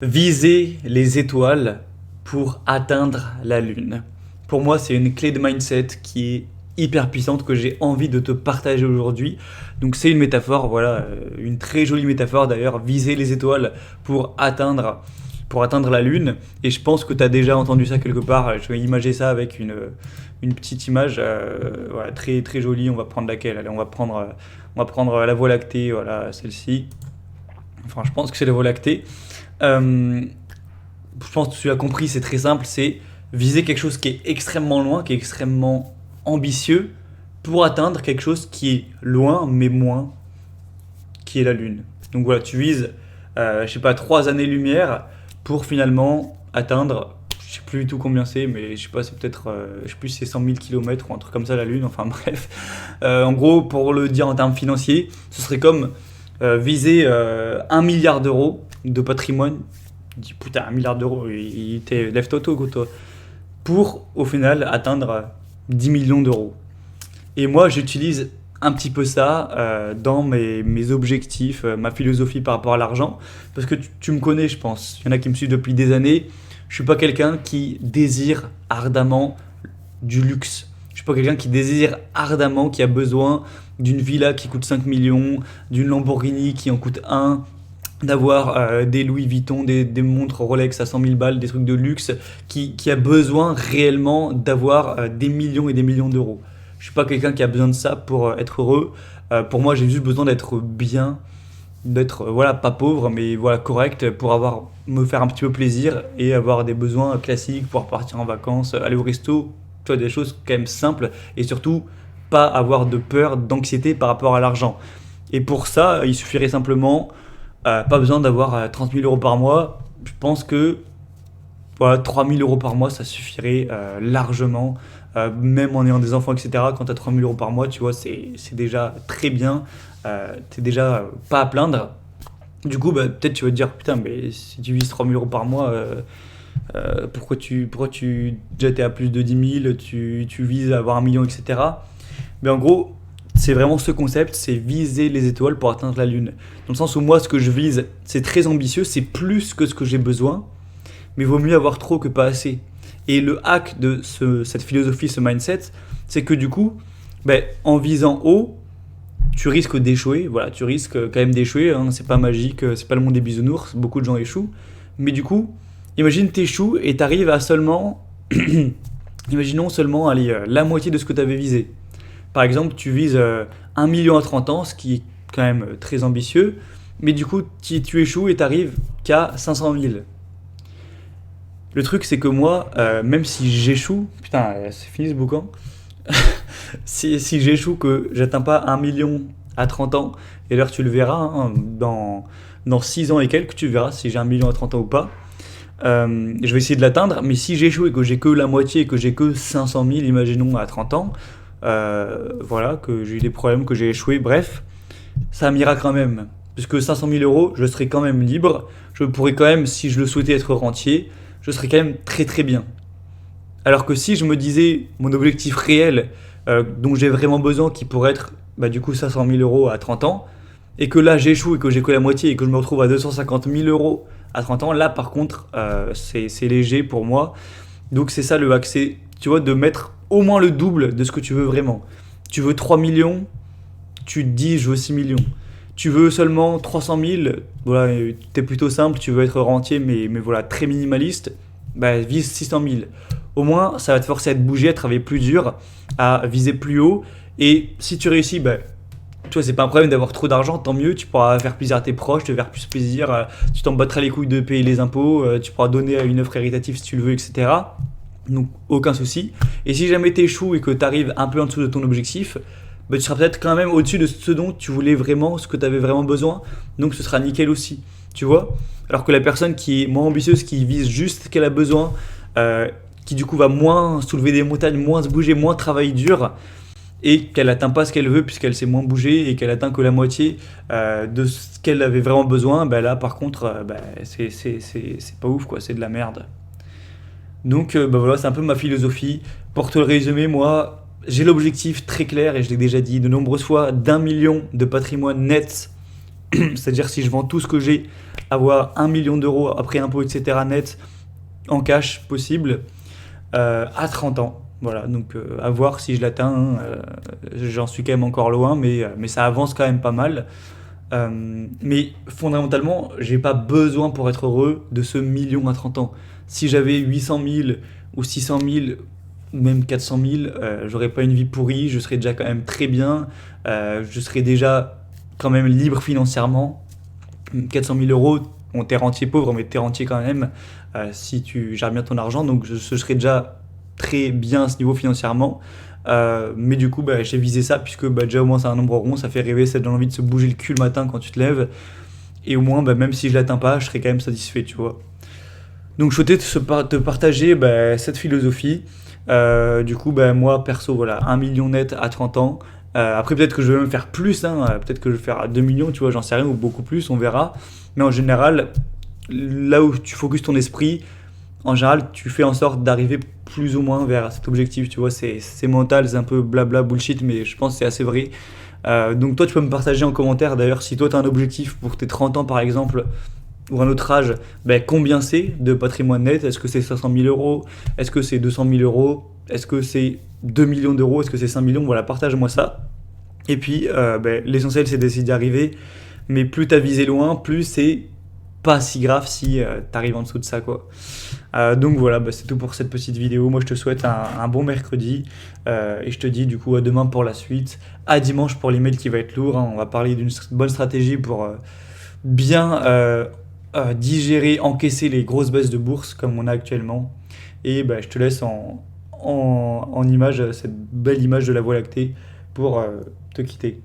Viser les étoiles pour atteindre la lune. Pour moi, c'est une clé de mindset qui est hyper puissante que j'ai envie de te partager aujourd'hui. Donc c'est une métaphore, voilà, une très jolie métaphore d'ailleurs, viser les étoiles pour atteindre la lune. Et je pense que tu as déjà entendu ça quelque part. Je vais imager ça avec une petite image voilà, très, très jolie. On va prendre laquelle? Allez, on va prendre la Voie lactée, voilà, celle-ci. Enfin, je pense que c'est la Voie lactée. Euh, je pense que tu as compris, c'est très simple, c'est viser quelque chose qui est extrêmement loin, qui est extrêmement ambitieux, pour atteindre quelque chose qui est loin, mais moins, qui est la Lune. Donc voilà, tu vises, je sais pas, 3 années-lumière pour finalement atteindre, je sais plus du tout combien c'est, mais je sais pas, c'est peut-être, je sais plus si c'est 100 000 km ou un truc comme ça la Lune, enfin bref. En gros, pour le dire en termes financiers, ce serait comme viser 1 milliard d'euros de patrimoine. Je dis putain, 1 milliard d'euros, lève-toi tôt, toi. Pour au final atteindre 10 millions d'euros. Et moi, j'utilise un petit peu ça dans mes objectifs, ma philosophie par rapport à l'argent. Parce que tu me connais, je pense. Il y en a qui me suivent depuis des années. Je suis pas quelqu'un qui désire ardemment du luxe. Je suis pas quelqu'un qui désire ardemment, qui a besoin d'une villa qui coûte 5 millions, d'une Lamborghini qui en coûte un, d'avoir des Louis Vuitton, des montres Rolex à 100 000 balles, des trucs de luxe, qui a besoin réellement d'avoir des millions et des millions d'euros. Je suis pas quelqu'un qui a besoin de ça pour être heureux. Pour moi, j'ai juste besoin d'être bien, d'être voilà pas pauvre, mais voilà correct pour avoir me faire un petit peu plaisir et avoir des besoins classiques, pouvoir partir en vacances, aller au resto, tu vois, des choses quand même simples et surtout pas avoir de peur, d'anxiété par rapport à l'argent. Et pour ça, il suffirait simplement pas besoin d'avoir 30 000 euros par mois. Je pense que voilà, 3 000 euros par mois, ça suffirait largement. Même en ayant des enfants, etc. Quand tu as 3 000 euros par mois, tu vois, c'est déjà très bien. T'es déjà pas à plaindre. Du coup, bah, peut-être tu vas te dire, putain, mais si tu vises 3 000 euros par mois, pourquoi tu déjà t'es à plus de 10 000, tu vises à avoir 1 million, etc. Mais en gros, c'est vraiment ce concept, c'est viser les étoiles pour atteindre la lune. Dans le sens où moi, ce que je vise, c'est très ambitieux, c'est plus que ce que j'ai besoin, mais vaut mieux avoir trop que pas assez. Et le hack de cette philosophie, ce mindset, c'est que du coup, ben, en visant haut, tu risques d'échouer. Voilà, tu risques quand même d'échouer. Hein, c'est pas magique, c'est pas le monde des bisounours. Beaucoup de gens échouent. Mais du coup, imagine t'échoues et t'arrives à seulement, imaginons seulement, allez, la moitié de ce que tu avais visé. Par exemple, tu vises 1 million à 30 ans, ce qui est quand même très ambitieux. Mais du coup, tu échoues et t'arrives qu'à 500 000. Le truc, c'est que moi, même si j'échoue, putain, c'est fini ce boucan. Si j'échoue, que j'atteins pas 1 million à 30 ans, et d'ailleurs tu le verras, hein, dans 6 ans et quelques, tu verras si j'ai 1 million à 30 ans ou pas. Je vais essayer de l'atteindre, mais si j'échoue et que j'ai que la moitié et que j'ai que 500 000, imaginons, à 30 ans, voilà, que j'ai eu des problèmes, que j'ai échoué, bref, ça m'ira quand même. Puisque 500 000 euros, je serai quand même libre, je pourrais quand même, si je le souhaitais, être rentier, je serais quand même très très bien. Alors que si je me disais mon objectif réel dont j'ai vraiment besoin, qui pourrait être bah, du coup 500 000 euros à 30 ans, et que là j'échoue et que j'ai que la moitié et que je me retrouve à 250 000 euros à 30 ans, là par contre c'est léger pour moi. Donc c'est ça le hack, c'est tu vois, de mettre au moins le double de ce que tu veux vraiment. Tu veux 3 millions, tu te dis je veux 6 millions. Tu veux seulement 300 000, voilà, t'es plutôt simple, tu veux être rentier mais voilà, très minimaliste, bah, vise 600 000. Au moins, ça va te forcer à te bouger, à travailler plus dur, à viser plus haut. Et si tu réussis, bah, tu vois, c'est pas un problème d'avoir trop d'argent, tant mieux, tu pourras faire plaisir à tes proches, te faire plus plaisir, tu t'en battras les couilles de payer les impôts, tu pourras donner à une œuvre caritative si tu le veux, etc. Donc, aucun souci. Et si jamais t'échoues et que tu arrives un peu en dessous de ton objectif, bah, tu seras peut-être quand même au-dessus de ce dont tu voulais vraiment, ce que tu avais vraiment besoin. Donc, ce sera nickel aussi, tu vois. Alors que la personne qui est moins ambitieuse, qui vise juste ce qu'elle a besoin, qui du coup va moins soulever des montagnes, moins se bouger, moins travailler dur, et qu'elle atteint pas ce qu'elle veut puisqu'elle s'est moins bougée et qu'elle atteint que la moitié de ce qu'elle avait vraiment besoin, bah là par contre bah, c'est pas ouf quoi, c'est de la merde. Donc bah voilà, c'est un peu ma philosophie. Pour te le résumer, moi j'ai l'objectif très clair et je l'ai déjà dit de nombreuses fois d'1 million de patrimoine net C'est-à-dire si je vends tout ce que j'ai, avoir 1 million d'euros après impôts, etc. net en cash possible à 30 ans. Voilà, donc à voir si je l'atteins, hein. J'en suis quand même encore loin, mais ça avance quand même pas mal. Mais fondamentalement, j'ai pas besoin pour être heureux de ce million à 30 ans. Si j'avais 800 000 ou 600 000 ou même 400 000, j'aurais pas une vie pourrie, je serais déjà quand même très bien, je serais déjà quand même libre financièrement. 400 000 euros, bon, t'es rentier pauvre, mais t'es rentier quand même si tu gères bien ton argent, donc je serais déjà très bien à ce niveau financièrement. Mais du coup, bah, j'ai visé ça, puisque bah, déjà au moins c'est un nombre rond, ça fait rêver, ça donne envie de se bouger le cul le matin quand tu te lèves. Et au moins, bah, même si je l'atteins pas, je serai quand même satisfait, tu vois. Donc je souhaitais te partager bah, cette philosophie. Du coup, bah, moi, perso, voilà, 1 million net à 30 ans. Après, peut-être que je vais même faire plus, hein, peut-être que je vais faire 2 millions, tu vois, j'en sais rien, ou beaucoup plus, on verra. Mais en général, là où tu focuses ton esprit, en général, tu fais en sorte d'arriver plus ou moins vers cet objectif, tu vois, c'est mental, c'est un peu blabla, bullshit, mais je pense que c'est assez vrai. Donc toi, tu peux me partager en commentaire, d'ailleurs, si toi, tu as un objectif pour tes 30 ans, par exemple, ou un autre âge, ben, combien c'est de patrimoine net? Est-ce que c'est 500 000 euros? Est-ce que c'est 200 000 euros? Est-ce que c'est 2 millions d'euros? Est-ce que c'est 5 millions? Voilà, partage-moi ça. Et puis, ben, l'essentiel, c'est d'essayer d'y arriver. Mais plus t'as visé loin, plus c'est pas si grave si t'arrives en dessous de ça, quoi. Donc voilà, bah, c'est tout pour cette petite vidéo. Moi, je te souhaite un bon mercredi. Et je te dis du coup à demain pour la suite. À dimanche pour l'email qui va être lourd, hein. On va parler d'une bonne stratégie pour bien digérer, encaisser les grosses baisses de bourse comme on a actuellement. Et bah, je te laisse en image, cette belle image de la Voie lactée pour te quitter.